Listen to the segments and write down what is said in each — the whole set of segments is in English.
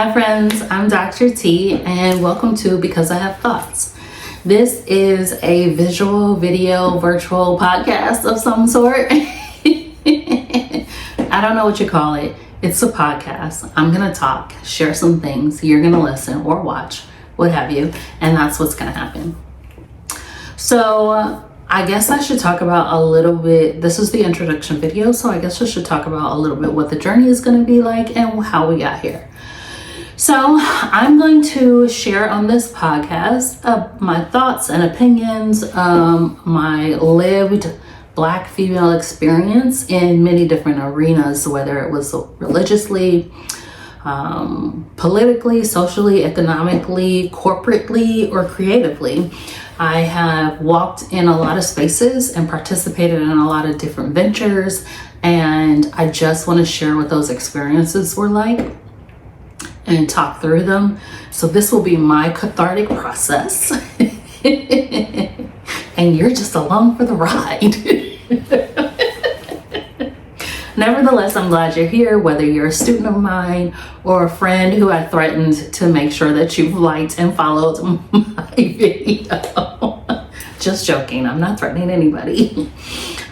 Hi friends, I'm Dr. T and welcome to Because I Have Thoughts. This is a visual, video, virtual podcast of some sort. I don't know what you call it. It's a podcast. I'm going to talk, share some things. You're going to listen or watch, what have you. And that's what's going to happen. So I guess I should talk about a little bit. This is the introduction video. So I guess I should talk about a little bit what the journey is going to be like and how we got here. So I'm going to share on this podcast my thoughts and opinions, my lived Black female experience in many different arenas, whether it was religiously, politically, socially, economically, corporately, or creatively. I have walked in a lot of spaces and participated in a lot of different ventures, and I just want to share what those experiences were like and talk through them. So this will be my cathartic process and you're just along for the ride. Nevertheless, I'm glad you're here, whether you're a student of mine or a friend who I threatened to make sure that you've liked and followed my video. Just joking, I'm not threatening anybody.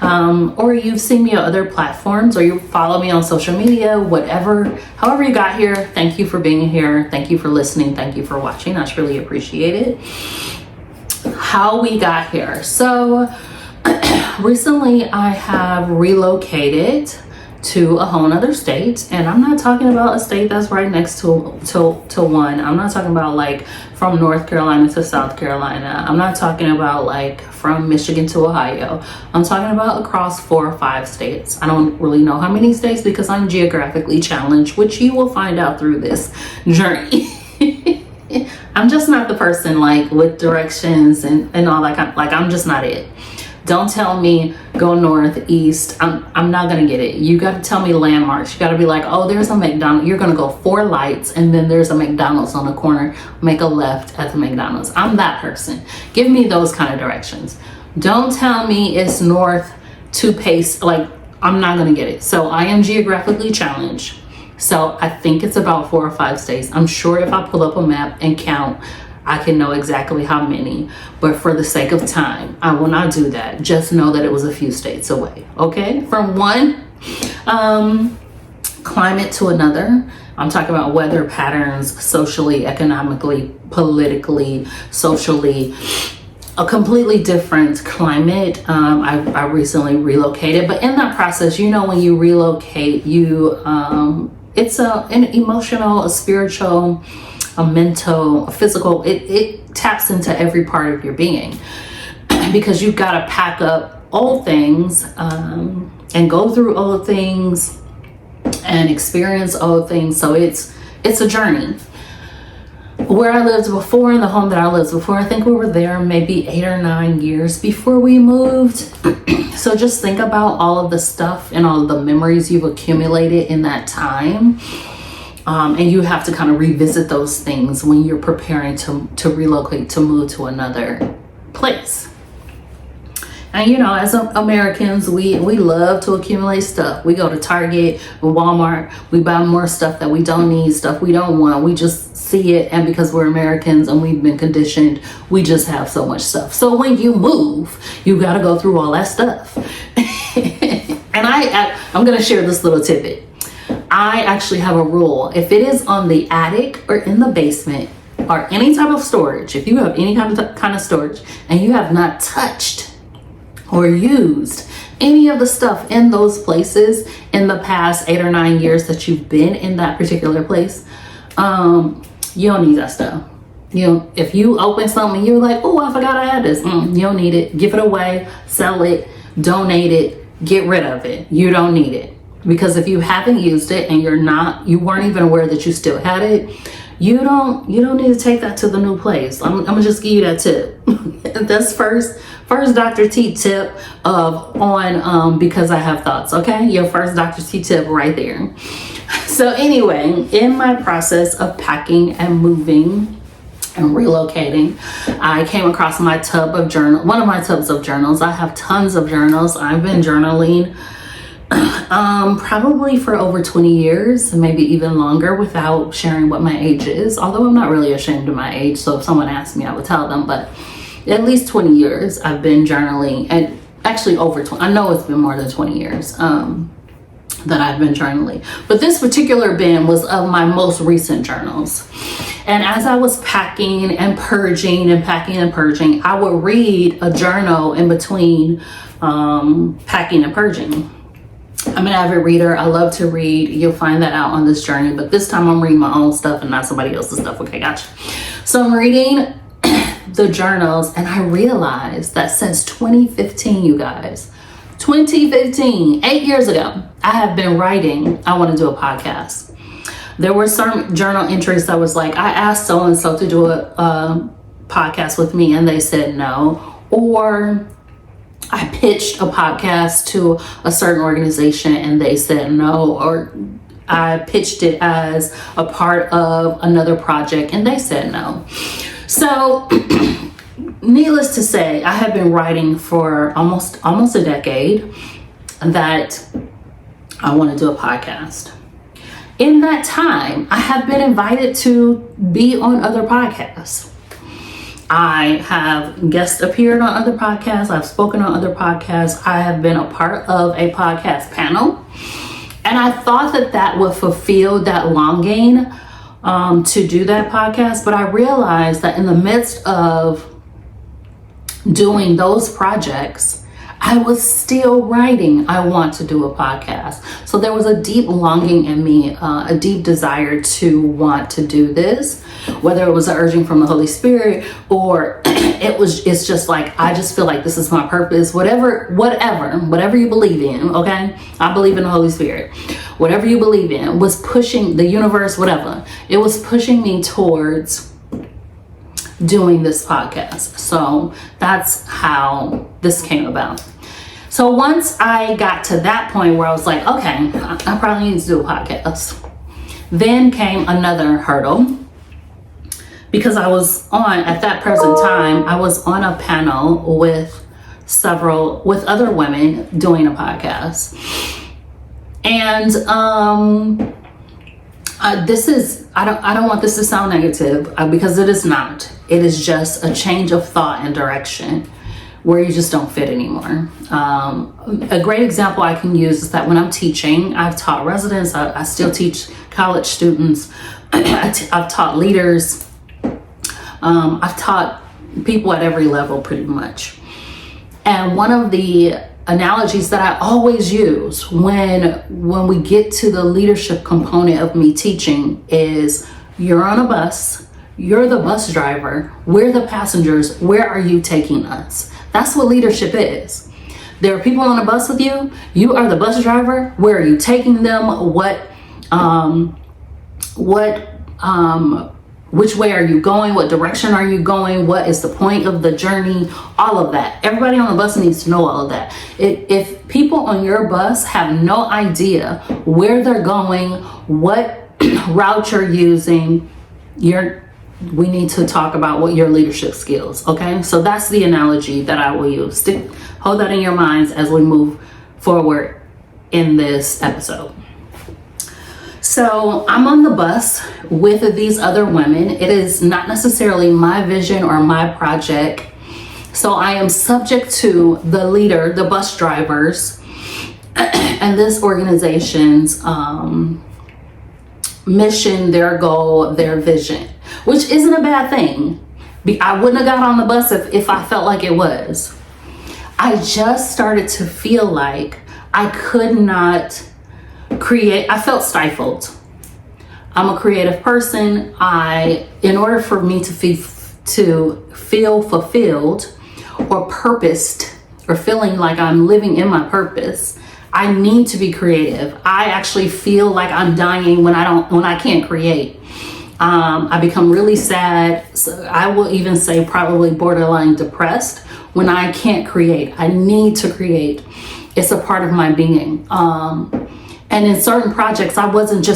Or you've seen me on other platforms, or you follow me on social media, whatever, however you got here. Thank you for being here. Thank you for listening. Thank you for watching. I truly appreciate it. How we got here. So recently I have relocated to a whole nother state, and I'm not talking about a state that's right next to one. I'm not talking about like from North Carolina to South Carolina. I'm not talking about like from Michigan to Ohio. I'm talking about across 4 or 5 states. I don't really know how many states because I'm geographically challenged, which you will find out through this journey. I'm just not the person like with directions and all that kind of, like I'm just not it. Don't tell me go north, east. I'm not gonna get it. You gotta tell me landmarks. You gotta be like, oh, there's a McDonald's. You're gonna go 4 lights and then there's a McDonald's on the corner. Make a left at the McDonald's. I'm that person. Give me those kind of directions. Don't tell me it's north to pace. Like, I'm not gonna get it. So I am geographically challenged. So I think it's about 4 or 5 states. I'm sure if I pull up a map and count, I can know exactly how many, but for the sake of time, I will not do that. Just know that it was a few states away, okay? From one climate to another. I'm talking about weather patterns, socially, economically, politically, socially, a completely different climate. I recently relocated, but in that process, you know, when you relocate, it's an emotional, a spiritual, a mental, a physical, it taps into every part of your being because you've got to pack up old things and go through old things and experience old things. So it's a journey. Where I lived before, in the home that I lived before, I think we were there maybe 8 or 9 years before we moved. So just think about all of the stuff and all of the memories you've accumulated in that time. And you have to kind of revisit those things when you're preparing to relocate, to move to another place. And you know, as Americans, we love to accumulate stuff. We go to Target, Walmart, we buy more stuff that we don't need, stuff we don't want. We just see it, and because we're Americans and we've been conditioned, we just have so much stuff. So when you move, you got to go through all that stuff. And I'm going to share this little tidbit. I actually have a rule. If it is on the attic or in the basement or any type of storage, if you have any kind of storage and you have not touched or used any of the stuff in those places in the past 8 or 9 years that you've been in that particular place, you don't need that stuff. You know, if you open something, you're like, oh, I forgot I had this. You don't need it. Give it away, sell it, donate it, get rid of it. You don't need it. Because if you haven't used it and you weren't even aware that you still had it, you don't need to take that to the new place. I'm gonna just give you that tip. That's first Dr. T tip on Because I Have Thoughts. Okay, your first Dr. T tip right there. So anyway, in my process of packing and moving and relocating, I came across one of my tubs of journals. I have tons of journals. I've been journaling Probably for over 20 years, maybe even longer, without sharing what my age is. Although I'm not really ashamed of my age, so if someone asked me, I would tell them. But at least 20 years I've been journaling, and actually over 20. I know it's been more than 20 years that I've been journaling. But this particular bin was of my most recent journals. And as I was packing and purging and packing and purging, I would read a journal in between packing and purging. I'm an avid reader. I love to read. You'll find that out on this journey. But this time I'm reading my own stuff and not somebody else's stuff. Okay, gotcha. So I'm reading the journals, and I realized that since 2015, you guys, 2015, 8 years ago, I have been writing, I want to do a podcast. There were some journal entries that was like, I asked so-and-so to do a podcast with me, and they said no. Or I pitched a podcast to a certain organization and they said no, or I pitched it as a part of another project and they said no. So needless to say, I have been writing for almost a decade that I want to do a podcast. In that time, I have been invited to be on other podcasts. I have guest appeared on other podcasts. I've spoken on other podcasts. I have been a part of a podcast panel. And I thought that that would fulfill that longing to do that podcast. But I realized that in the midst of doing those projects, I was still writing, I want to do a podcast. So there was a deep longing in me, a deep desire to want to do this, whether it was an urging from the Holy Spirit or it's just like, I just feel like this is my purpose, whatever you believe in, okay? I believe in the Holy Spirit. Whatever you believe in was pushing the universe, whatever. It was pushing me towards doing this podcast. So that's how this came about. So once I got to that point where I was like, okay, I probably need to do a podcast, then came another hurdle, because I was on, at that present time, I was on a panel with other women doing a podcast. And I don't want this to sound negative, because it is not. It is just a change of thought and direction where you just don't fit anymore. A great example I can use is that when I'm teaching, I've taught residents, I still teach college students, I've taught leaders, I've taught people at every level pretty much. And one of the analogies that I always use when we get to the leadership component of me teaching is, you're on a bus, you're the bus driver, we're the passengers, where are you taking us? That's what leadership is. There are people on a bus with you, you are the bus driver, where are you taking them? Which way are you going? What direction are you going? What is the point of the journey? All of that. Everybody on the bus needs to know all of that. If people on your bus have no idea where they're going, what route you're using, we need to talk about what your leadership skills, okay? So that's the analogy that I will use. Hold that in your minds as we move forward in this episode. So I'm on the bus with these other women. It is not necessarily my vision or my project. So I am subject to the leader, the bus drivers, and this organization's mission, their goal, their vision, which isn't a bad thing. I wouldn't have got on the bus if I felt like it was. I just started to feel like I could not create. I felt stifled. I'm a creative person. In order for me to feel fulfilled or purposed or feeling like I'm living in my purpose, I need to be creative. I actually feel like I'm dying when I can't create. I become really sad. So I will even say probably borderline depressed when I can't create. I need to create. It's a part of my being. And in certain projects, I wasn't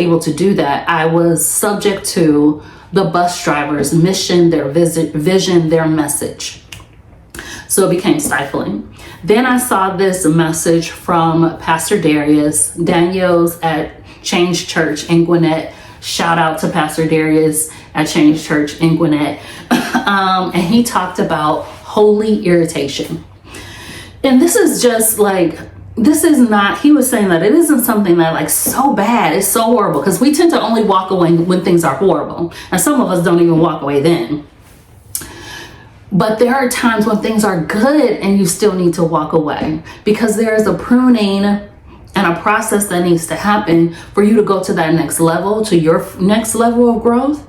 able to do that. I was subject to the bus driver's mission, their vision, their message. So it became stifling. Then I saw this message from Pastor Daniels at Change Church in Gwinnett. Shout out to Pastor Darius at Change Church in Gwinnett. And he talked about holy irritation. And this is just like, this is not, he was saying that it isn't something that like so bad, it's so horrible, because we tend to only walk away when things are horrible. And some of us don't even walk away then. But there are times when things are good and you still need to walk away, because there is a pruning and a process that needs to happen for you to go to that next level, to your next level of growth.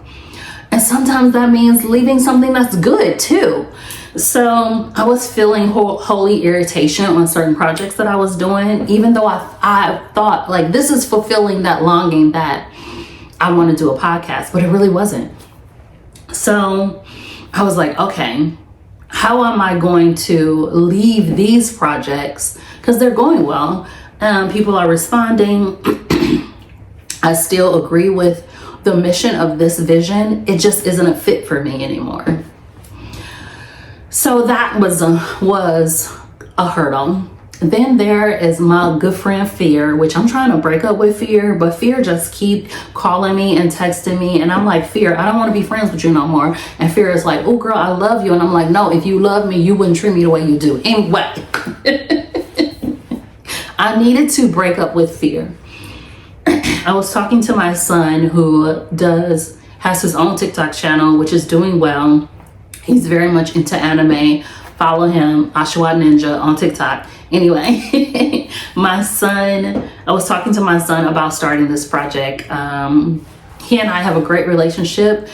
And sometimes that means leaving something that's good too. So I was feeling holy irritation on certain projects that I was doing, even though I thought like this is fulfilling that longing that I want to do a podcast, but it really wasn't. So I was like, okay, how am I going to leave these projects? Because they're going well. People are responding. I still agree with the mission of this vision. It just isn't a fit for me anymore. So that was a hurdle. Then there is my good friend Fear, which I'm trying to break up with Fear, but Fear just keep calling me and texting me, and I'm like, Fear, I don't want to be friends with you no more. And Fear is like, oh girl, I love you. And I'm like, no, if you love me, you wouldn't treat me the way you do. Anyway, I needed to break up with Fear. I was talking to my son who has his own TikTok channel, which is doing well. He's very much into anime. Follow him, Ashwa Ninja, on TikTok. Anyway, I was talking to my son about starting this project. He and I have a great relationship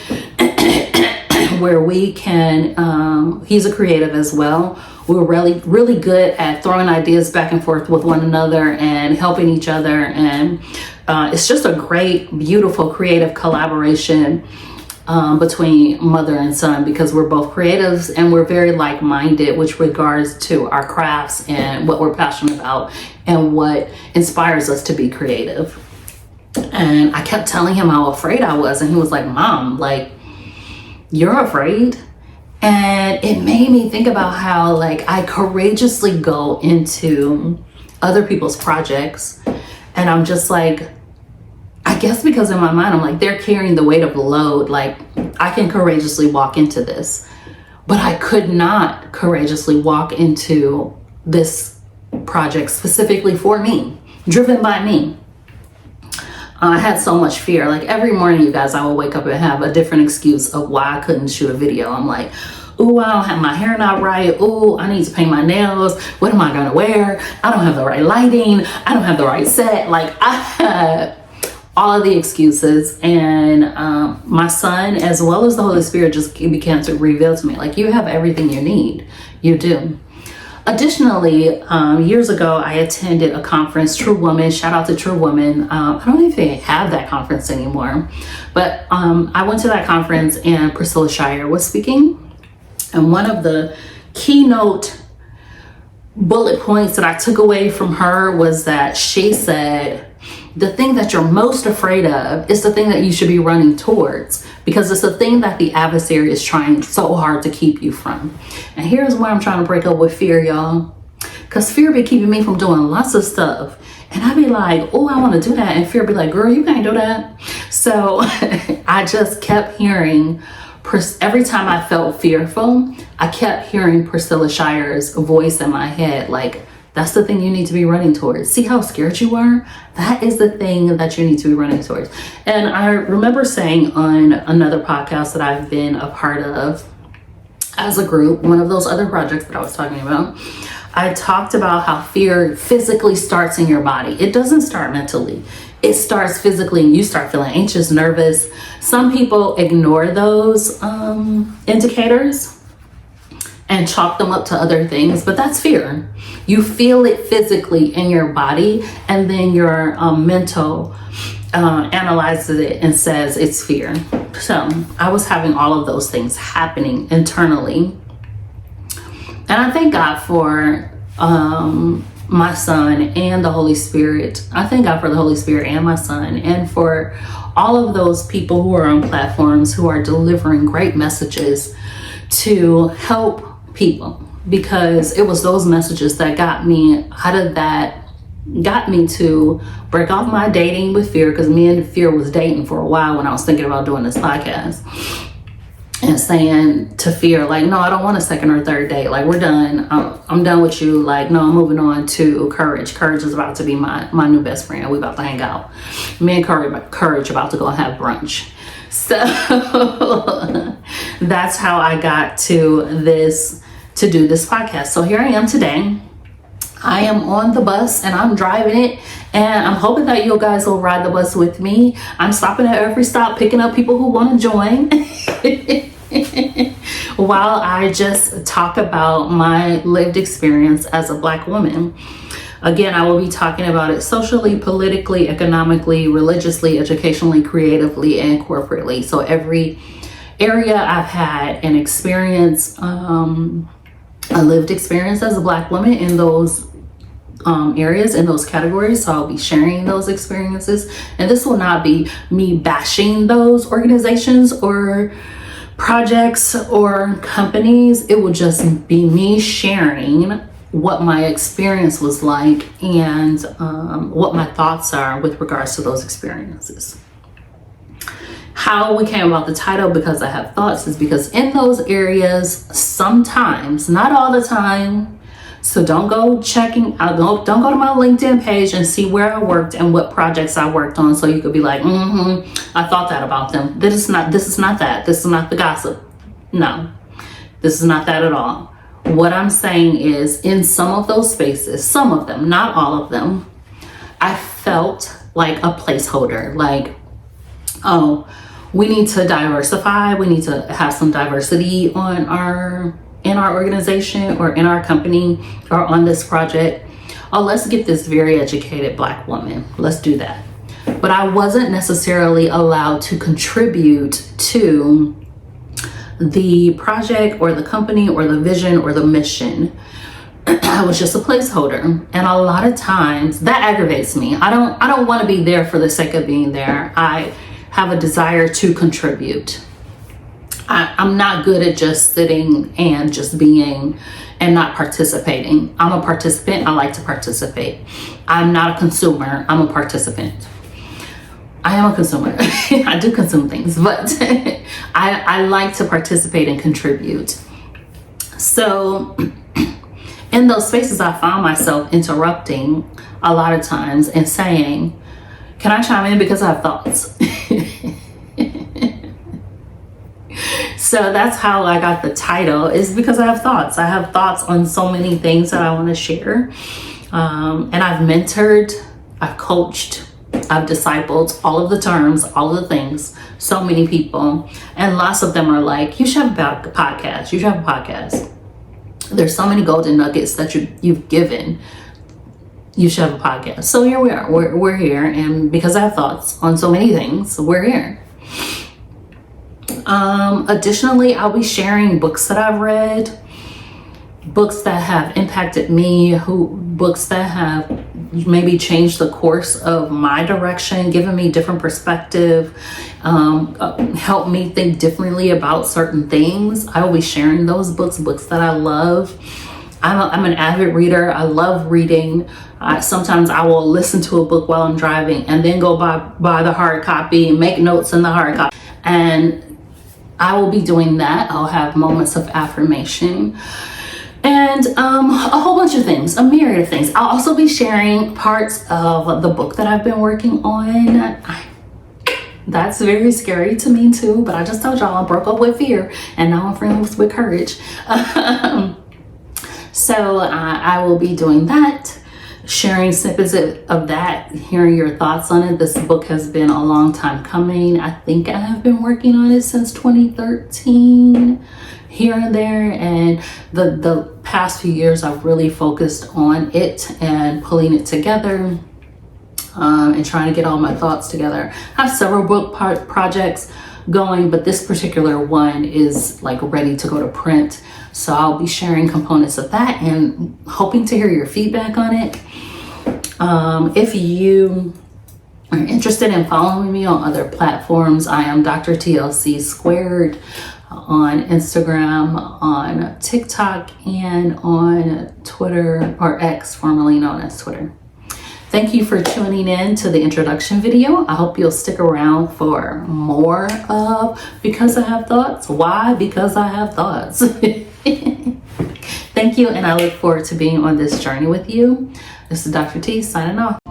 where we can, he's a creative as well. We're really good at throwing ideas back and forth with one another and helping each other. And it's just a great, beautiful, creative collaboration between mother and son, because we're both creatives and we're very like-minded with regards to our crafts and what we're passionate about and what inspires us to be creative. And I kept telling him how afraid I was, and he was like, Mom, like, you're afraid? And it made me think about how like I courageously go into other people's projects, and I'm just like, I guess because in my mind, I'm like, they're carrying the weight of the load. Like, I can courageously walk into this, but I could not courageously walk into this project specifically for me, driven by me. I had so much fear. Like every morning, you guys, I would wake up and have a different excuse of why I couldn't shoot a video. I'm like, ooh, I don't have my hair not right. Ooh, I need to paint my nails. What am I gonna wear? I don't have the right lighting. I don't have the right set. Like I had all of the excuses, and my son, as well as the Holy Spirit, just began to reveal to me, like, you have everything you need. You do. Additionally, years ago, I attended a conference, True Woman. Shout out to True Woman. I don't know if they have that conference anymore, but I went to that conference and Priscilla Shirer was speaking. And one of the keynote bullet points that I took away from her was that she said, the thing that you're most afraid of is the thing that you should be running towards, because it's the thing that the adversary is trying so hard to keep you from. And here's why I'm trying to break up with fear, y'all. Because fear be keeping me from doing lots of stuff. And I'd be like, oh, I want to do that. And fear be like, girl, you can't do that. So I just kept hearing, every time I felt fearful, I kept hearing Priscilla Shirer's voice in my head, like, that's the thing you need to be running towards. See how scared you are? That is the thing that you need to be running towards. And I remember saying on another podcast that I've been a part of as a group, one of those other projects that I was talking about, I talked about how fear physically starts in your body. It doesn't start mentally. It starts physically, and you start feeling anxious, nervous. Some people ignore those indicators and chalk them up to other things, but that's fear. You feel it physically in your body, and then your mental analyzes it and says it's fear. So I was having all of those things happening internally. And I thank God for my son and the Holy Spirit. I thank God for the Holy Spirit and my son, and for all of those people who are on platforms who are delivering great messages to help people. because it was those messages that got me out of that, got me to break off my dating with fear, because me and fear was dating for a while when I was thinking about doing this podcast, and saying to fear, like, no, I don't want a second or third date. Like, we're done. I'm done with you. Like, no, I'm moving on to Courage. Courage is about to be my new best friend. We about to hang out. Me and Courage about to go and have brunch. So that's how I got to do this podcast. So here I am today. I am on the bus and I'm driving it, and I'm hoping that you guys will ride the bus with me. I'm stopping at every stop, picking up people who want to join while I just talk about my lived experience as a Black woman. Again, I will be talking about it socially, politically, economically, religiously, educationally, creatively, and corporately. So every area I've had an experience, a lived experience as a Black woman in those areas, in those categories. So I'll be sharing those experiences, and this will not be me bashing those organizations or projects or companies. It will just be me sharing what my experience was like, and what my thoughts are with regards to those experiences. How we came about the title, Because I Have Thoughts, is because in those areas, sometimes, not all the time, so don't go don't go to my LinkedIn page and see where I worked and what projects I worked on, so you could be like, I thought that about them. This is not that. This is not the gossip. No, this is not that at all. What I'm saying is, in some of those spaces, some of them, not all of them, I felt like a placeholder. Like, oh, we need to diversify. We need to have some diversity in our organization or in our company or on this project. Oh, let's get this very educated Black woman. Let's do that. But I wasn't necessarily allowed to contribute to the project or the company or the vision or the mission. I was just a placeholder. And a lot of times that aggravates me. I don't want to be there for the sake of being there. I have a desire to contribute. I'm not good at just sitting and just being and not participating. I'm a participant. I like to participate. I'm not a consumer. I'm a participant. I am a consumer. I do consume things, but I like to participate and contribute. So in those spaces, I found myself interrupting a lot of times and saying, can I chime in because I have thoughts? So that's how I got the title, is because I have thoughts. I have thoughts on so many things that I want to share. And I've mentored, I've coached, I've discipled, all of the terms, all of the things, so many people. And lots of them are like, you should have a podcast. You should have a podcast. There's so many golden nuggets that you've given. You should have a podcast. So here we are. We're here. And because I have thoughts on so many things, we're here. Additionally, I'll be sharing books that I've read, books that have impacted me, books that have maybe changed the course of my direction, given me different perspective, helped me think differently about certain things. I will be sharing those books that I love. I'm an avid reader. I love reading. Sometimes I will listen to a book while I'm driving and then go buy the hard copy and make notes in the hard copy. And I will be doing that. I'll have moments of affirmation and a whole bunch of things, a myriad of things. I'll also be sharing parts of the book that I've been working on. That's very scary to me too, but I just told y'all I broke up with fear and now I'm friends with courage. So I will be doing that, sharing snippets of that, hearing your thoughts on it. This book has been a long time coming. I think I have been working on it since 2013, here and there. And the past few years, I've really focused on it and pulling it together and trying to get all my thoughts together. I have several book projects going, but this particular one is like ready to go to print. So I'll be sharing components of that and hoping to hear your feedback on it. If you are interested in following me on other platforms, I am Dr. TLC Squared on Instagram, on TikTok, and on Twitter, or X, formerly known as Twitter. Thank you for tuning in to the introduction video. I hope you'll stick around for more of Because I Have Thoughts. Why? Because I have thoughts. Thank you, and I look forward to being on this journey with you. This is Dr. T signing off.